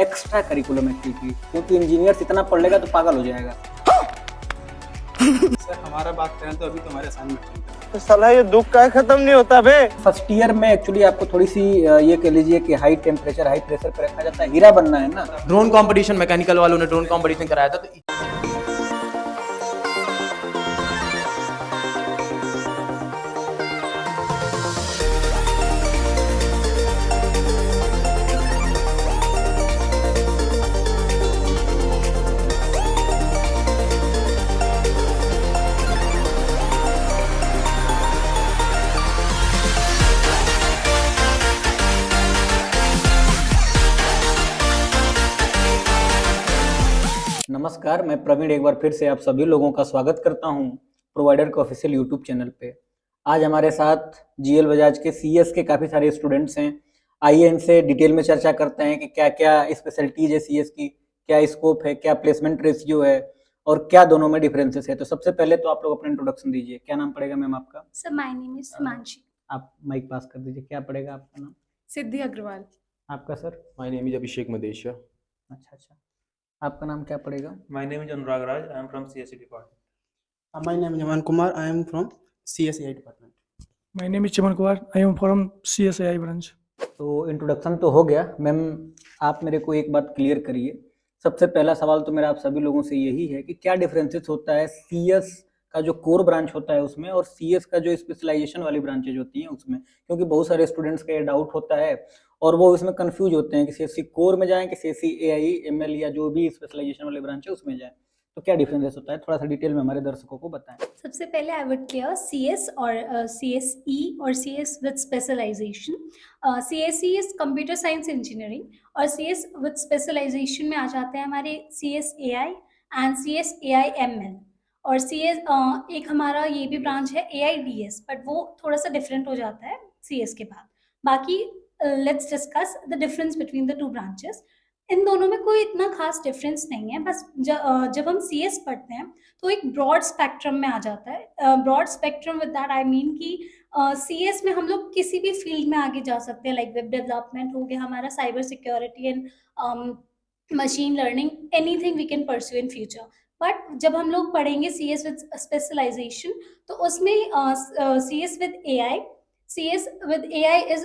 Extra curriculum activity, क्योंकि engineers इतना पढ़ लेगा तो पागल हो जाएगा। सर हमारा बात करें तो अभी तो हमारे असाइनमेंट चल रहा है। तो साला ये दुख का खत्म नहीं होता बे। फर्स्ट ईयर में एक्चुअली आपको थोड़ी सी ये कह लीजिए कि हाई टेम्परेचर हाई प्रेशर पर रखा जाता है, हीरा बनना है ना। ड्रोन कंपटीशन मैकेनिकल वालों ने ड्रोन कंपटीशन कराया था, तो नमस्कार, मैं प्रवीण एक बार फिर से आप सभी लोगों का स्वागत करता हूं प्रोवाइडर के ऑफिशियल यूट्यूब चैनल पे। आज हमारे साथ जीएल बजाज के सीएस के काफ़ी सारे स्टूडेंट्स हैं। आइए इनसे डिटेल में चर्चा करते हैं कि क्या क्या स्पेशलिटीज है सीएस की, क्या स्कोप है, क्या प्लेसमेंट रेशियो है और क्या दोनों में डिफरेंसेस है। तो सबसे पहले तो आप लोग अपना इंट्रोडक्शन दीजिए। क्या नाम पड़ेगा मैम आपका? Sir my name is Himanshi. आप माइक पास कर दीजिए। क्या पड़ेगा आपका नाम? सिद्धि अग्रवाल। आपका सर? माय नेम इज अभिषेक मदेशिया। अच्छा, आपका नाम क्या पड़ेगा? My name is Anurag Raj. I am from CSE department. My name is Jaman Kumar. I am from CSAI department. My name is Chaman Kumar. I am from CSAI branch. तो introduction तो हो गया। Ma'am आप मेरे को एक बात clear करिए। सबसे पहला सवाल तो मेरा आप सभी लोगों से यही है कि क्या डिफरेंसेस होता है सीएस का जो कोर ब्रांच होता है उसमें और सीएस का जो स्पेशलाइजेशन वाली ब्रांचेज होती हैं उसमें, क्योंकि बहुत सारे स्टूडेंट्स का ये डाउट होता है और वो इसमें कंफ्यूज होते हैं कि सीएससी कोर में जाएं कि सीएससी एआई एमएल या जो भी स्पेशलाइजेशन वाले ब्रांच है उसमें जाएं। तो क्या डिफरेंसेस होता है, थोड़ा सा डिटेल में हमारे दर्शकों को बताएं। सबसे पहले आई वुड क्लियर सीएस और सीएसई और CS with specialisation. CSE is computer science engineering और सीएस विद स्पेशलाइजेशन में आ जाते हैं हमारे CS AI and CS AI ML. और सीएस एक हमारा ये भी ब्रांच है एआईडीएस, बट वो थोड़ा सा डिफरेंट हो जाता है सीएस के बाद। बाकी let's discuss the difference between the two branches. इन दोनों में कोई इतना खास डिफरेंस नहीं है, बस जब हम सीएस पढ़ते हैं तो एक ब्रॉड स्पेक्ट्रम में आ जाता है। Broad spectrum with that I mean कि सीएस में हम लोग किसी भी फील्ड में आगे जा सकते हैं, लाइक वेब डेवलपमेंट हो गया हमारा, cyber security and machine learning, anything we can pursue in future. But जब हम लोग पढ़ेंगे सीएस विद स्पेशलाइजेशन तो उसमें CS with AI, CS with AI is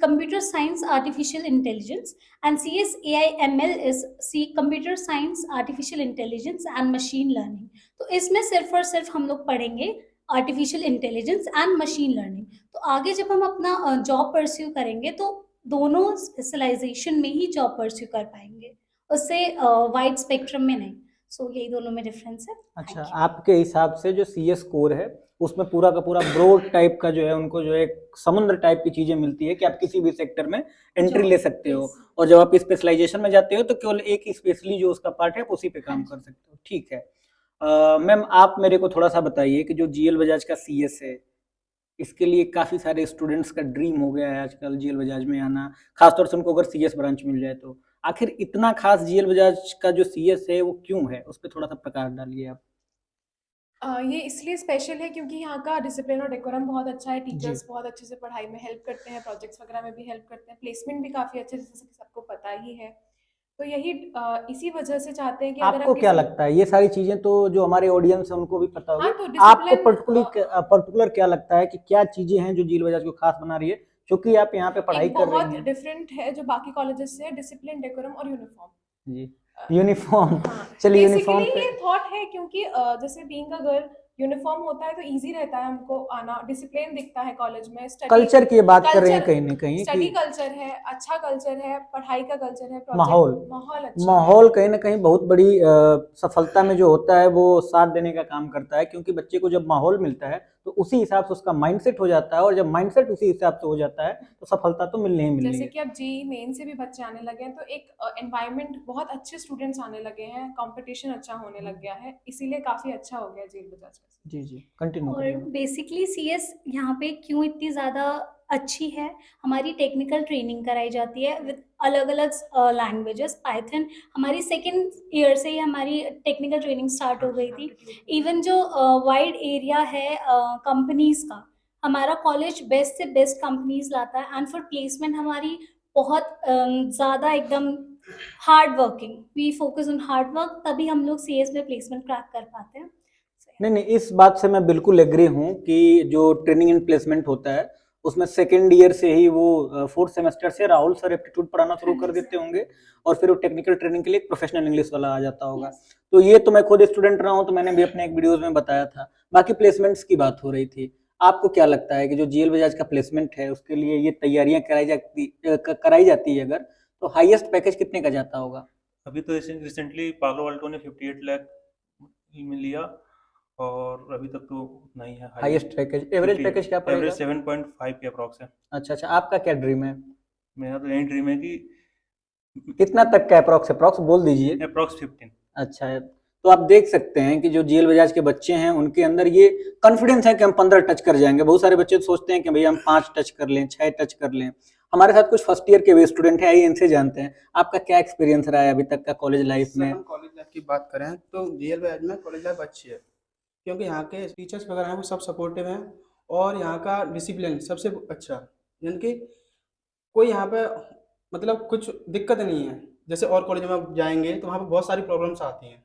computer science artificial intelligence and CS AI ML is computer science artificial intelligence and machine learning। तो इसमें सिर्फ और सिर्फ हम लोग पढ़ेंगे artificial intelligence and machine learning। तो आगे जब हम अपना जॉब परस्यू करेंगे तो दोनों स्पेशलाइजेशन में ही जॉब परस्यू कर पाएंगे, उससे वाइड स्पेक्ट्रम में नहीं। सो यही दोनों में डिफरेंस है। अच्छा, आपके हिसाब से जो सीएस कोर है उसमें पूरा का पूरा ब्रॉड टाइप का जो है उनको जो है समुद्र टाइप की चीजें मिलती है कि आप किसी भी सेक्टर में एंट्री ले सकते हो, और जब आप स्पेशलाइजेशन में जाते हो तो केवल एक स्पेशली जो उसका पार्ट है उसी पे काम कर सकते हो। ठीक है मैम, आप मेरे को थोड़ा सा बताइए कि जो जीएल बजाज का सीएस है इसके लिए काफी सारे स्टूडेंट्स का ड्रीम हो गया है आजकल जीएल बजाज में आना, खासतौर से उनको अगर सीएस ब्रांच मिल जाए तो आखिर इतना खास जीएल बजाज का जो सीएस है वो क्यों है, उस पर थोड़ा सा प्रकाश डालिए आप। ये इसलिए स्पेशल है क्योंकि यहाँ का डिसिप्लिन और डेकोरम बहुत अच्छा है। टीचर्स बहुत अच्छे से पढ़ाई में हेल्प करते हैं, प्रोजेक्ट्स वगैरह में भी हेल्प करते हैं, प्लेसमेंट भी काफ़ी अच्छे जैसे कि सबको पता ही है। तो यही इसी वजह से चाहते हैं कि अगर आपको क्या लगता है, ये सारी चीजें तो जो हमारे ऑडियंस है उनको भी पता होगी, हाँ, तो आपको discipline, पर्टिकुलर क्या लगता है कि क्या चीजें हैं जो जीएल बजाज को खास बना रही है, क्योंकि आप यहाँ पे पढ़ाई कर रही बहुत हैं? डिफरेंट है जो बाकी कॉलेजेस से, डिसिप्लिन, डेकोरम और यूनिफॉर्म। जी, यूनिफॉर्म। हाँ, चलिए यूनिफॉर्म बेसिकली पे ये थॉट है क्योंकि जैसे बीइंग अ गर्ल यूनिफॉर्म होता है तो इजी रहता है हमको आना, डिसिप्लिन दिखता है कॉलेज में, कल्चर की बात कर रहे हैं कहीं ना कहीं स्टडी कि कल्चर है, अच्छा कल्चर है, पढ़ाई का कल्चर है, माहौल अच्छा माहौल कहीं ना कहीं बहुत बड़ी सफलता में जो होता है वो साथ देने का काम करता है, क्योंकि बच्चे को जब माहौल मिलता है तो उसी हिसाब से उसका माइंडसेट हो जाता है, और जब माइंडसेट उसी हिसाब से हो जाता है तो सफलता तो मिलनी ही है। मिलनी जैसे है। कि अब जेईई मेन से भी बच्चे आने लगे हैं तो एक एनवायरनमेंट, बहुत अच्छे स्टूडेंट्स आने लगे हैं, कंपटीशन अच्छा होने लग गया है, इसीलिए काफी अच्छा हो गया जीएल बजाज का। जी कंटिन्यू और करिए। बेसिकली सीएस यहाँ पे क्यों इतनी ज़्यादा अच्छी है, हमारी टेक्निकल ट्रेनिंग कराई जाती है विद अलग अलग लैंग्वेजेस। पाइथन हमारी सेकेंड ईयर से ही हमारी टेक्निकल ट्रेनिंग स्टार्ट हो गई थी। इवन जो वाइड एरिया है कंपनीज का, हमारा कॉलेज बेस्ट से बेस्ट कंपनीज लाता है एंड फॉर प्लेसमेंट हमारी बहुत ज़्यादा एकदम hard working, we focus on hard work, तभी हम लोग सीएस में प्लेसमेंट क्रैक कर पाते हैं। नहीं नहीं, इस बात से मैं बिल्कुल एग्री हूँ कि जो ट्रेनिंग एंड प्लेसमेंट होता है उसमें सेकेंड ईयर से ही वो फोर्थ सेमेस्टर से राहुल सर एप्टीट्यूड पढ़ाना शुरू कर देते होंगे और फिर वो टेक्निकल ट्रेनिंग के लिए प्रोफेशनल इंग्लिश वाला आ जाता होगा। तो ये तो मैं खुद स्टूडेंट रहा हूँ, तो मैंने भी अपने एक वीडियोज में बताया था। बाकी प्लेसमेंट्स की बात हो रही थी, आपको क्या लगता है कि जो जीएल बजाज का प्लेसमेंट है उसके लिए ये तैयारियां कराई जाती है अगर, तो हाईएस्ट पैकेज कितने का जाता होगा? अभी तो रिसेंटली पालो अल्टो ने 58 लाख में लिया और अभी तक तो उतना ही है। हाईएस्ट पैकेज, एवरेज पैकेज क्या पड़ेगा? एवरेज 7.5 के अप्रॉक्स है। अच्छा अच्छा, आपका क्या ड्रीम है? मेरा तो यही ड्रीम है कि कितना तक का अप्रॉक्स बोल दीजिए। अप्रॉक्स 15। अच्छा है, तो आप देख सकते हैं कि जो जीएल बजाज के बच्चे हैं उनके अंदर ये कॉन्फिडेंस है कि हम 15 टच कर जाएंगे। बहुत सारे बच्चे सोचते हैं कि भैया हम 5 टच कर लें, 6 टच कर लें। हमारे साथ कुछ फर्स्ट ईयर के भी स्टूडेंट हैं, आइए इनसे जानते हैं आपका क्या एक्सपीरियंस रहा है अभी तक का कॉलेज लाइफ सर, में। हम कॉलेज लाइफ की बात करें तो जीएल बजाज में कॉलेज लाइफ अच्छी है, क्योंकि यहाँ के टीचर्स वगैरह हैं वो सब सपोर्टिव हैं और यहाँ का डिसिप्लिन सबसे अच्छा, यानी कि कोई यहाँ पे मतलब कुछ दिक्कत नहीं है। जैसे और कॉलेज में आप जाएंगे तो वहाँ पे बहुत सारी प्रॉब्लम्स आती हैं।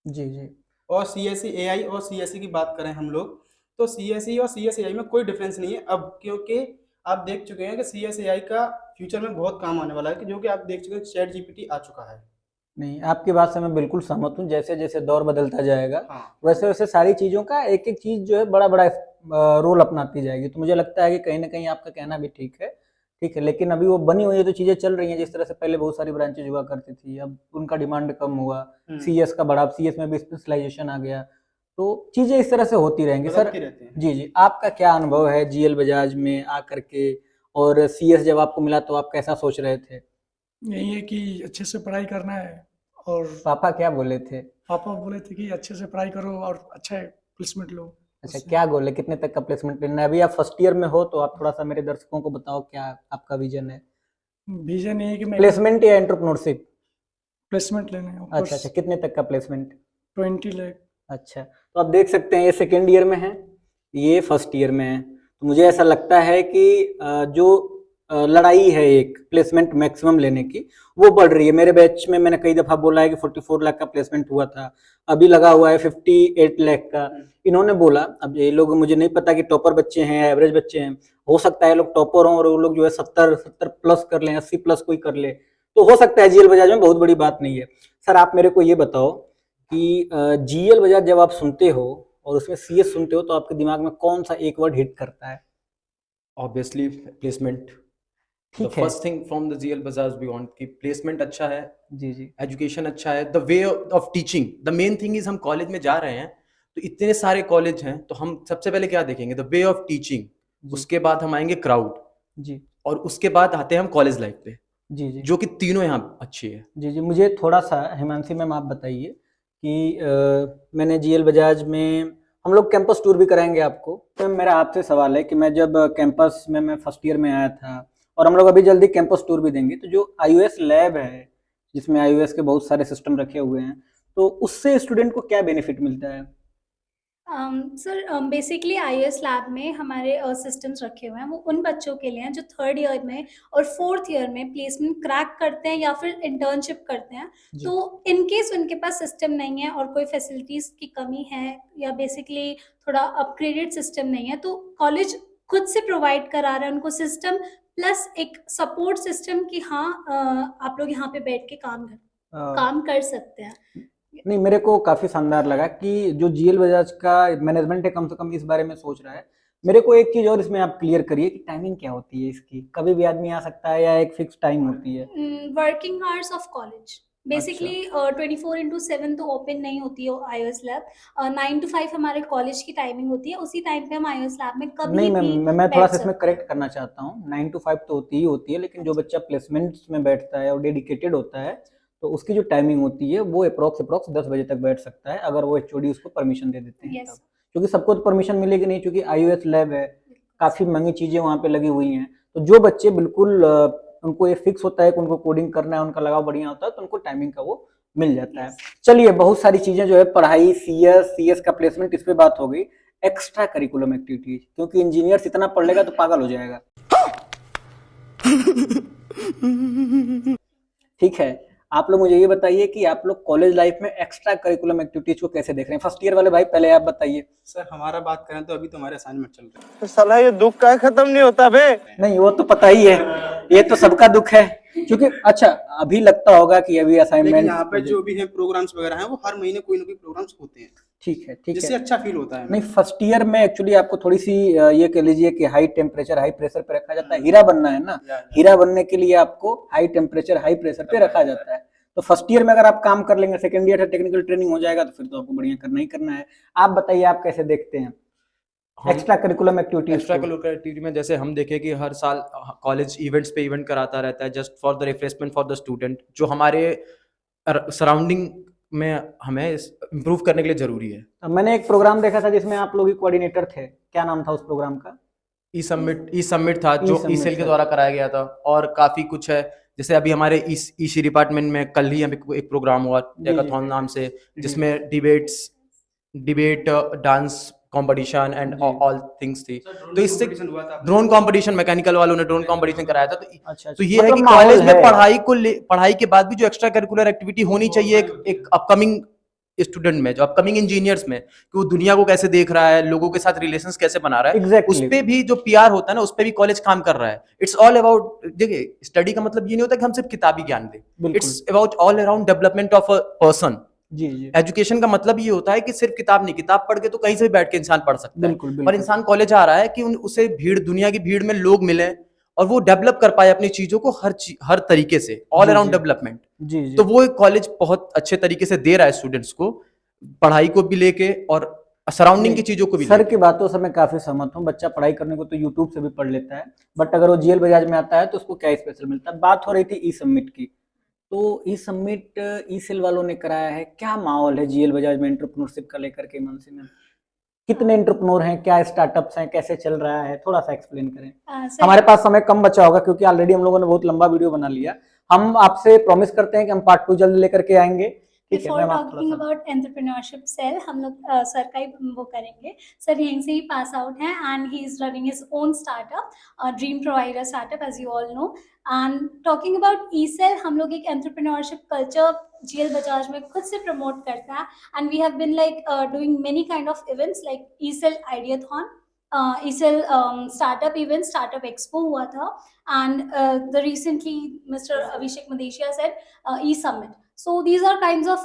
जी जी। और सीएसई एआई और सीएसई की बात करें हम लोग, तो सीएसई और सीएसएआई में कोई डिफरेंस नहीं है अब, क्योंकि आप देख चुके हैं कि सीएसएआई का फ्यूचर में बहुत काम आने वाला है, कि जो कि आप देख चुके हैं चैट जीपीटी आ चुका है। नहीं, आपकी बात से मैं बिल्कुल सहमत हूँ। जैसे जैसे दौर बदलता जाएगा हाँ, वैसे वैसे सारी चीज़ों का एक एक चीज़ जो है बड़ा बड़ा रोल अपनाती जाएगी। तो मुझे लगता है कि कहीं ना कहीं आपका कहना भी ठीक है, ठीक है। लेकिन अभी वो बनी हुई है तो चीज़ें चल रही हैं। जिस तरह से पहले बहुत सारी ब्रांचेज हुआ करती थी, अब उनका डिमांड कम हुआ, सीएस का बढ़ा, सीएस में भी स्पेशलाइजेशन आ गया, तो चीज़ें इस तरह से होती रहेंगी। सर बदलती रहती हैं। जी जी, आपका क्या अनुभव है जीएल बजाज में आकर के, और सीएस जब आपको मिला तो आप कैसा सोच रहे थे? यही है कि अच्छे से पढ़ाई करना है, और पापा क्या बोले थे? पापा बोले थे कि अच्छे से पढ़ाई करो और अच्छा प्लेसमेंट लो। अच्छा, क्या गोल है, कितने तक का प्लेसमेंट लेना है? अभी आप फर्स्ट ईयर में हो तो आप थोड़ा सा मेरे दर्शकों को बताओ क्या आपका विजन है, विजन ये है कि मैं प्लेसमेंट या एंटरप्रेन्योरशिप? प्लेसमेंट लेना है। अच्छा अच्छा, कितने तक का प्लेसमेंट? 20 लाख। अच्छा, तो आप देख सकते हैं ये सेकेंड ईयर में है, ये फर्स्ट ईयर में है। तो मुझे ऐसा लगता है कि जो लड़ाई है एक प्लेसमेंट मैक्सिमम लेने की, वो बढ़ रही है। मेरे बैच में मैंने कई दफ़ा बोला है कि 44 लाख का प्लेसमेंट हुआ था, अभी लगा हुआ है 58 लाख का। इन्होंने बोला, अब ये लोग मुझे नहीं पता कि टॉपर बच्चे हैं या एवरेज बच्चे हैं, हो सकता है लोग टॉपर हों और वो लोग जो है 70 प्लस कर लें, 80 प्लस कोई कर ले, तो हो सकता है जीएल बजाज में बहुत बड़ी बात नहीं है। सर आप मेरे को ये बताओ कि जीएल बजाज जब आप सुनते हो और उसमें सीएस सुनते हो तो आपके दिमाग में कौन सा एक वर्ड हिट करता है? Obviously placement. ठीक है। First thing from the GL Bajaj we want कि प्लेसमेंट अच्छा है, जी जी। एजुकेशन अच्छा है, the way of teaching. The main thing is हम कॉलेज में जा रहे हैं तो इतने सारे कॉलेज हैं, तो हम सबसे पहले क्या देखेंगे? The way of teaching. उसके बाद हम आएंगे क्राउड जी और उसके बाद आते हैं हम कॉलेज लाइफ पे, जी जी जो कि तीनों यहाँ अच्छी है। जी जी। मुझे थोड़ा सा हिमांशी मैम आप बताइए कि मैंने जीएल बजाज में, हम लोग कैंपस टूर भी कराएंगे आपको। तो मेरा आपसे सवाल है कि मैं जब कैंपस में मैं फर्स्ट ईयर में आया था, और हम लोग अभी जल्दी कैंपस टूर भी देंगे, तो जो आईओएस लैब है जिसमें आईओएस के बहुत सारे सिस्टम रखे हुए हैं, तो उससे स्टूडेंट को क्या बेनिफिट मिलता है? सर बेसिकली आईएएस लैब में हमारे सिस्टम्स रखे हुए हैं, वो उन बच्चों के लिए हैं जो थर्ड ईयर में और फोर्थ ईयर में प्लेसमेंट क्रैक करते हैं या फिर इंटर्नशिप करते हैं। जी। तो इन केस उनके पास सिस्टम नहीं है और कोई फैसिलिटीज़ की कमी है या बेसिकली थोड़ा अपग्रेडेड सिस्टम नहीं है, तो कॉलेज खुद से प्रोवाइड करा रहा है उनको सिस्टम प्लस एक सपोर्ट सिस्टम कि हाँ आप लोग यहाँ पे बैठ के काम कर सकते हैं। नहीं, मेरे को काफ़ी शानदार लगा कि जो जीएल बजाज का मैनेजमेंट है कम से कम इस बारे में सोच रहा है। मेरे को एक चीज़ और इसमें आप क्लियर करिए कि टाइमिंग क्या होती है इसकी, कभी भी आदमी आ सकता है या एक फिक्स टाइम होती है? Working hours of college basically 24/7 तो ओपन नहीं होती है आईओएस लैब। 9 to 5 हमारे कॉलेज की टाइमिंग होती है, उसी टाइम पे हम आईओएस लैब में कभी नहीं भी मैं थोड़ा बैठ सा इसमें सकते करेक्ट करना चाहता हूँ। 9 to 5 तो होती है, लेकिन जो बच्चा प्लेसमेंट्स में बैठता है और डेडिकेटेड होता है तो उसकी जो टाइमिंग होती है वो अप्रॉक्स 10 बजे तक बैठ सकता है, अगर वो एचओडी उसको परमिशन दे देते हैं Yes. तब। क्योंकि सबको तो परमिशन मिलेगी नहीं, क्योंकि आईओएस लैब है, काफ़ी महंगी चीज़ें वहाँ पे लगी हुई हैं। तो जो बच्चे बिल्कुल उनको ये फिक्स होता है कि उनको कोडिंग करना है, उनका लगाव बढ़िया होता है, तो उनको टाइमिंग का वो मिल जाता है। चलिए, बहुत सारी चीज़ें जो है पढ़ाई, सीएस का प्लेसमेंट, इस पे बात हो गई। एक्स्ट्रा करिकुलम एक्टिविटीज, क्योंकि इंजीनियर्स इतना पढ़ लेगा तो पागल हो जाएगा। ठीक है, आप लोग मुझे ये बताइए कि आप लोग कॉलेज लाइफ में एक्स्ट्रा करिकुलम एक्टिविटीज को कैसे देख रहे हैं? फर्स्ट ईयर वाले भाई पहले आप बताइए। सर हमारा बात करें तो अभी तो हमारे असाइनमेंट चल रहे हैं। तो साला ये दुख का खत्म नहीं होता बे। नहीं वो तो पता ही है, ये तो सबका दुख है, क्योंकि अच्छा अभी लगता होगा कि अभी लेकिन असाइनमेंट यहाँ पे जो भी है प्रोग्राम्स वगैरह हैं वो हर महीने कोई ना कोई प्रोग्राम्स होते हैं, ठीक है ठीक जिससे है। अच्छा फील होता है। नहीं फर्स्ट ईयर में एक्चुअली आपको थोड़ी सी ये कह लीजिए कि हाई टेम्परेचर हाई प्रेशर पे रखा जाता है, हीरा बनना है ना, हीरा बनने के लिए आपको हाई टेम्परेचर हाई प्रेशर पे रखा जाता है। तो फर्स्ट ईयर में अगर आप काम कर लेंगे, सेकंड ईयर से टेक्निकल ट्रेनिंग हो जाएगा तो फिर तो आपको बढ़िया करना ही करना है। आप बताइए आप कैसे देखते हैं extra curriculum activities? Extra curricular activity में जैसे हम देखें कि हर साल कॉलेज इवेंट्स पे इवेंट कराता रहता है just for the refreshment for the student, जो हमारे सराउंडिंग में हमें इम्प्रूव करने के लिए जरूरी है। मैंने एक प्रोग्राम देखा था जिसमें आप लोग ही कोऑर्डिनेटर थे, क्या नाम था उस प्रोग्राम का? ई सबमिट था जो E-Summit ईसेल के था। द्वारा कराया गया था, और काफी कुछ है। जैसे अभी हमारे ईसी डिपार्टमेंट में कल ही हमें एक प्रोग्राम हुआ टेकाथॉन नाम से, जिसमें debate dance competition and all things थी। तो इससे ड्रोन कंपटीशन, मैकेनिकल वालों ने ड्रोन कंपटीशन कराया था। अच्छा तो ये है मतलब कि माहौल कॉलेज में है। पढ़ाई के बाद भी जो एक्स्ट्रा करिकुलर एक्टिविटी होनी चाहिए एक अपकमिंग स्टूडेंट में, जो अपकमिंग इंजीनियर्स में, कि वो दुनिया को कैसे देख रहा है, लोगों के साथ रिलेशंस कैसे बना रहा है, Exactly. उस पे भी जो पीआर होता है ना, उस पे भी कॉलेज काम कर रहा है। इट्स ऑल अबाउट, देखिए स्टडी का मतलब ये नहीं होता कि हम सिर्फ किताबी ज्ञान दें, बिल्कुल। It's about all around development of a person. जी जी एजुकेशन का मतलब ये होता है कि सिर्फ किताब नहीं, किताब पढ़ के तो कहीं से भी बैठ के इंसान पढ़ सकता है, बिल्कुल पर बिल्कुल इंसान कॉलेज आ रहा है कि उसे दुनिया की भीड़ में लोग मिले और वो डेवलप कर पाए अपनी चीजों को हर तरीके से, ऑल जी, अराउंड जी। डेवलपमेंट। जी जी तो वो एक कॉलेज बहुत अच्छे तरीके से दे रहा है स्टूडेंट्स को, पढ़ाई को भी लेके और सराउंडिंग की चीजों को भी सर लेके। की बातों से मैं काफी सहमत हूँ। बच्चा पढ़ाई करने को तो यूट्यूब से भी पढ़ लेता है, बट अगर वो जीएल बजाज में आता है तो उसको क्या स्पेशल मिलता है। बात हो रही थी ई सबमिट की, तो ई सबमिट ई सेल वालों ने कराया है, क्या माहौल है जीएल बजाज में एंटरप्रेन्योरशिप का लेकर के? मानसी मैम, कितने एंटरप्रेन्योर हैं, क्या स्टार्टअप्स हैं, कैसे चल रहा है, थोड़ा सा एक्सप्लेन करें। हमारे पास समय कम बचा होगा क्योंकि ऑलरेडी हम लोगों ने बहुत लंबा वीडियो बना लिया। हम आपसे प्रॉमिस करते हैं कि हम पार्ट 2 जल्द लेकर के आएंगे। ठीक है बिफोर मैम, आप टॉकिंग थोड़ा सा अबाउट एंटरप्रेन्योरशिप सेल, हम लोग सर का ही वो करेंगे। सर यहीं से ही पास आउट हैं and he is running his own startup, dream provider startup, as you all know. And talking about E cell, हम लोग एक एंटरप्रेन्योरशिप कल्चर जीएल बजाज में खुद से प्रमोट करता है and we have been like doing many kind of events like E cell ideathon, E cell startup event, startup expo हुआ था, and the recently mister Abhishek Madeshiya said E summit. So these are kinds of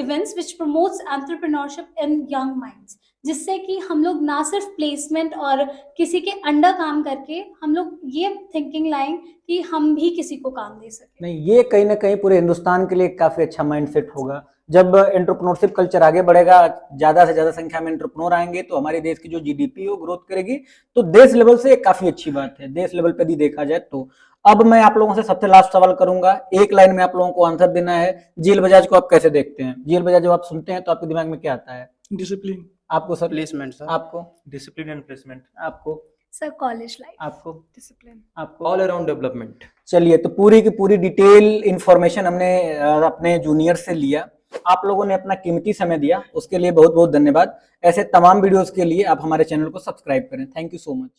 events which promotes entrepreneurship in young minds, जिससे कि हम लोग ना सिर्फ placement और किसी के अंडर काम करके हम लोग ये थिंकिंग लाएं कि हम भी किसी को काम दे सके। नहीं, ये कहीं ना कहीं पूरे हिंदुस्तान के लिए काफी अच्छा माइंडसेट होगा। जब एंटरप्रेन्योरशिप कल्चर आगे बढ़ेगा, ज्यादा से ज्यादा संख्या में एंटरप्रेन्योर आएंगे तो हमारे देश की जो जीडीपी हो ग्रोथ करेगी, तो देश लेवल से काफी अच्छी बात है, देश लेवल पे भी देखा जाए तो। अब मैं आप लोगों से सबसे लास्ट सवाल करूंगा, एक लाइन में आप लोगों को आंसर देना है। जीएल बजाज को आप कैसे देखते हैं? जीएल बजाज जब आप सुनते हैं तो आपके दिमाग में क्या आता है? डिसिप्लिन, आपको सर? Placement sir. आपको? Discipline and placement. आपको? सर कॉलेज लाइफ, आपको? डिसिप्लिन। आपको? All around development. चलिए, तो पूरी की पूरी डिटेल इंफॉर्मेशन हमने अपने जूनियर से लिया। आप लोगों ने अपना कीमती समय दिया, उसके लिए बहुत बहुत धन्यवाद। ऐसे तमाम वीडियोस के लिए आप हमारे चैनल को सब्सक्राइब करें। Thank you so much.